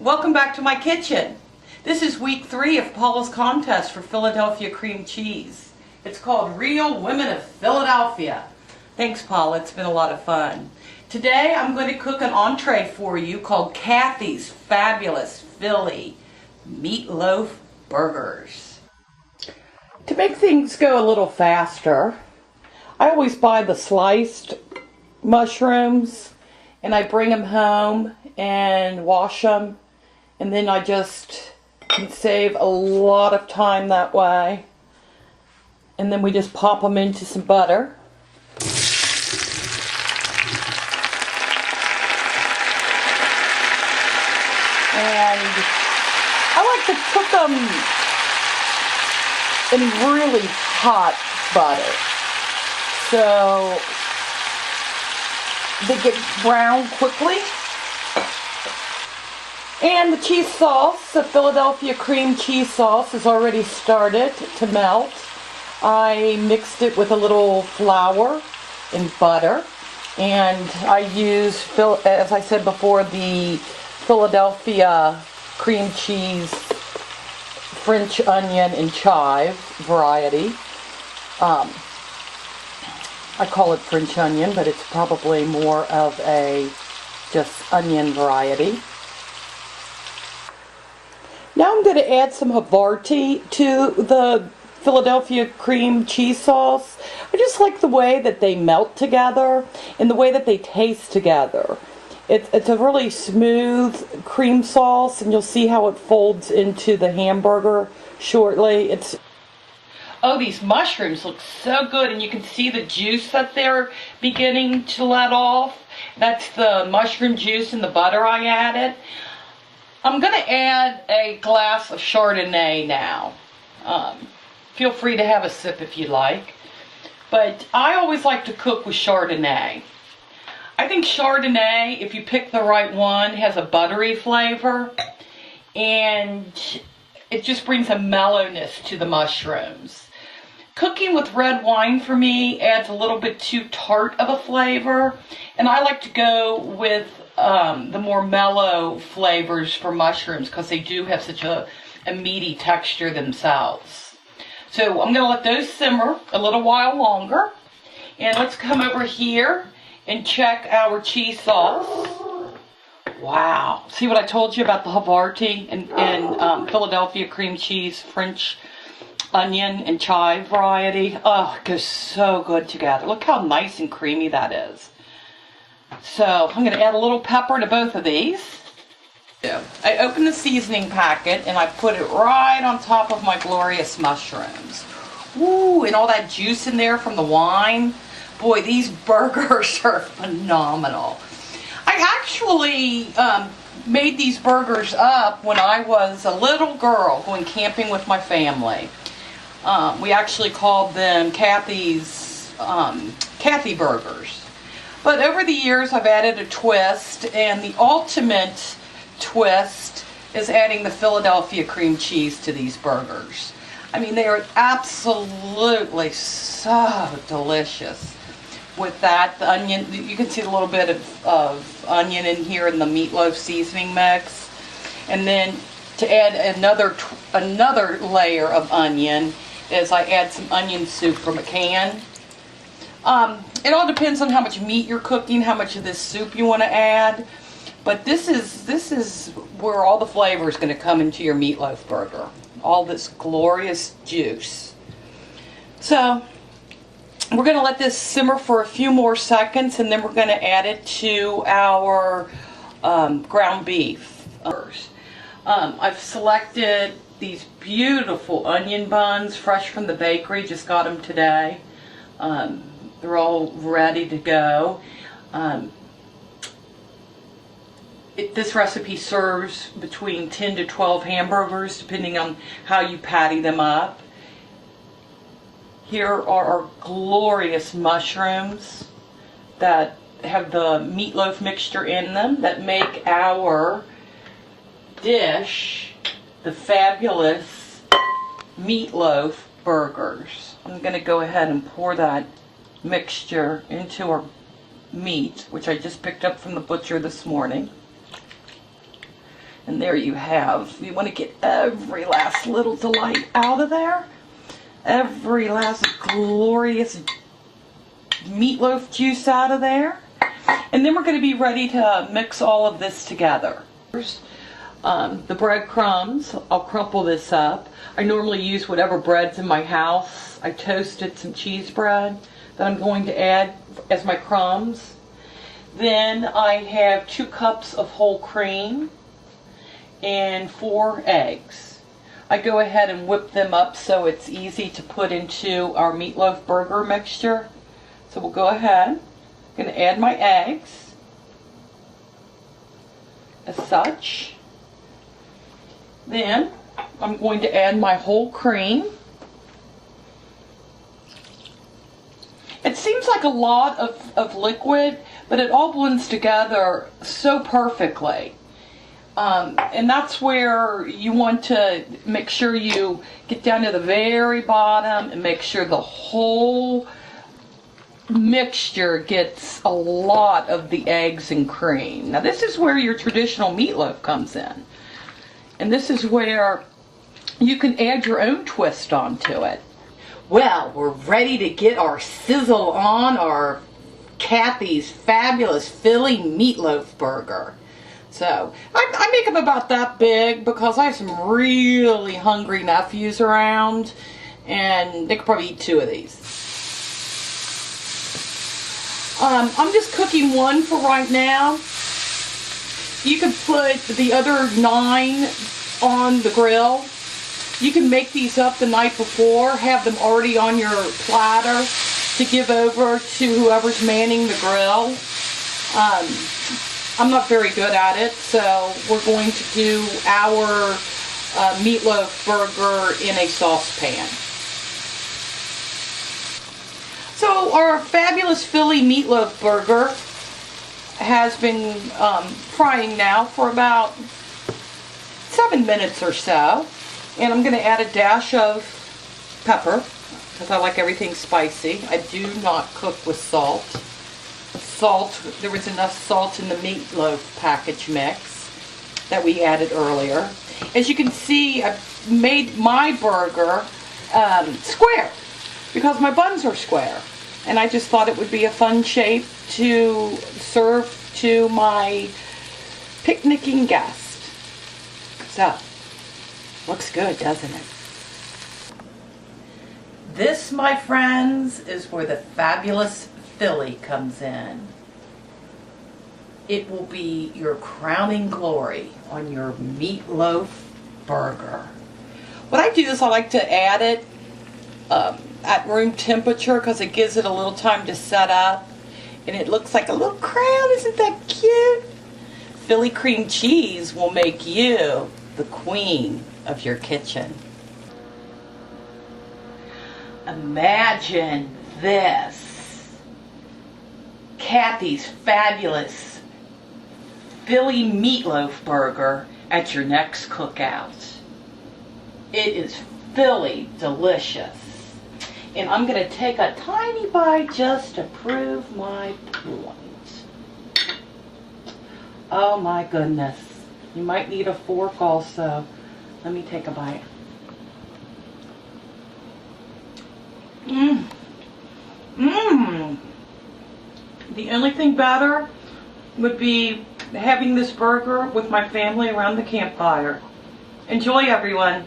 Welcome back to my kitchen. This is week 3 of Paula's contest for Philadelphia cream cheese. It's called Real Women of Philadelphia. Thanks, Paula. It's been a lot of fun. Today I'm going to cook an entree for you called Cathy's Fabulous Philly Meatloaf Burgers. To make things go a little faster, I always buy the sliced mushrooms and I bring them home and wash them, and then I just can save a lot of time that way. And then we just pop them into some butter. And I like to cook them in really hot butter, so they get brown quickly. And the cheese sauce, the Philadelphia cream cheese sauce, has already started to melt. I mixed it with a little flour and butter, and I use, as I said before, the Philadelphia cream cheese French onion and chive variety. I call it French onion, but it's probably more of a just onion variety. Now I'm going to add some Havarti to the Philadelphia cream cheese sauce. I just like the way that they melt together and the way that they taste together. It's a really smooth cream sauce, and you'll see how it folds into the hamburger shortly. Oh, these mushrooms look so good, and you can see the juice that they're beginning to let off. That's the mushroom juice and the butter I added. I'm going to add a glass of Chardonnay now. Feel free to have a sip if you like. But I always like to cook with Chardonnay. I think Chardonnay, if you pick the right one, has a buttery flavor. And it just brings a mellowness to the mushrooms. Cooking with red wine for me adds a little bit too tart of a flavor. And I like to go with the more mellow flavors for mushrooms because they do have such a meaty texture themselves. So I'm going to let those simmer a little while longer. And let's come over here and check our cheese sauce. Wow. See what I told you about the Havarti and Philadelphia cream cheese French onion and chive variety? Oh, it goes so good together. Look how nice and creamy that is. So I'm going to add a little pepper to both of these. I opened the seasoning packet and I put it right on top of my glorious mushrooms. Ooh, and all that juice in there from the wine. Boy, these burgers are phenomenal. I actually made these burgers up when I was a little girl going camping with my family. We actually called them Cathy burgers. But over the years, I've added a twist, and the ultimate twist is adding the Philadelphia cream cheese to these burgers. I mean, they are absolutely so delicious. With that, the onion, you can see a little bit of onion in here in the meatloaf seasoning mix. And then to add another layer of onion is I add some onion soup from a can. It all depends on how much meat you're cooking, how much of this soup you want to add. But this is where all the flavor is going to come into your meatloaf burger. All this glorious juice. So we're going to let this simmer for a few more seconds, and then we're going to add it to our ground beef. I've selected these beautiful onion buns, fresh from the bakery. Just got them today. They're all ready to go. This recipe serves between 10 to 12 hamburgers, depending on how you patty them up. Here are our glorious mushrooms that have the meatloaf mixture in them that make our dish the fabulous meatloaf burgers. I'm going to go ahead and pour that mixture into our meat, which I just picked up from the butcher this morning. And there you have. You want to get every last little delight out of there. Every last glorious meatloaf juice out of there. And then we're going to be ready to mix all of this together. The breadcrumbs, I'll crumple this up. I normally use whatever bread's in my house. I toasted some cheese bread that I'm going to add as my crumbs. Then I have 2 cups of whole cream and 4 eggs. I go ahead and whip them up so it's easy to put into our meatloaf burger mixture. So we'll go ahead. I'm going to add my eggs as such. Then I'm going to add my whole cream. It seems like a lot of liquid, but it all blends together so perfectly. And that's where you want to make sure you get down to the very bottom and make sure the whole mixture gets a lot of the eggs and cream. Now this is where your traditional meatloaf comes in. And this is where you can add your own twist onto it. Well, we're ready to get our sizzle on our Cathy's fabulous Philly meatloaf burger. So I make them about that big because I have some really hungry nephews around and they could probably eat 2 of these. I'm just cooking 1 for right now. You can put the other 9 on the grill. You can make these up the night before, have them already on your platter to give over to whoever's manning the grill. I'm not very good at it, so we're going to do our meatloaf burger in a saucepan. So our fabulous Philly meatloaf burger has been frying now for about 7 minutes or so. And I'm going to add a dash of pepper because I like everything spicy. I do not cook with salt. There was enough salt in the meatloaf package mix that we added earlier. As you can see, I've made my burger square because my buns are square. And I just thought it would be a fun shape to serve to my picnicking guest. So, looks good, doesn't it? This, my friends, is where the fabulous Philly comes in. It will be your crowning glory on your meatloaf burger. What I do is I like to add it at room temperature because it gives it a little time to set up. And it looks like a little crown. Isn't that cute? Philly cream cheese will make you the queen of your kitchen. Imagine this. Cathy's fabulous Philly meatloaf burger at your next cookout. It is Philly delicious. And I'm going to take a tiny bite just to prove my point. Oh my goodness. You might need a fork also. Let me take a bite. Mmm. Mmm. The only thing better would be having this burger with my family around the campfire. Enjoy, everyone.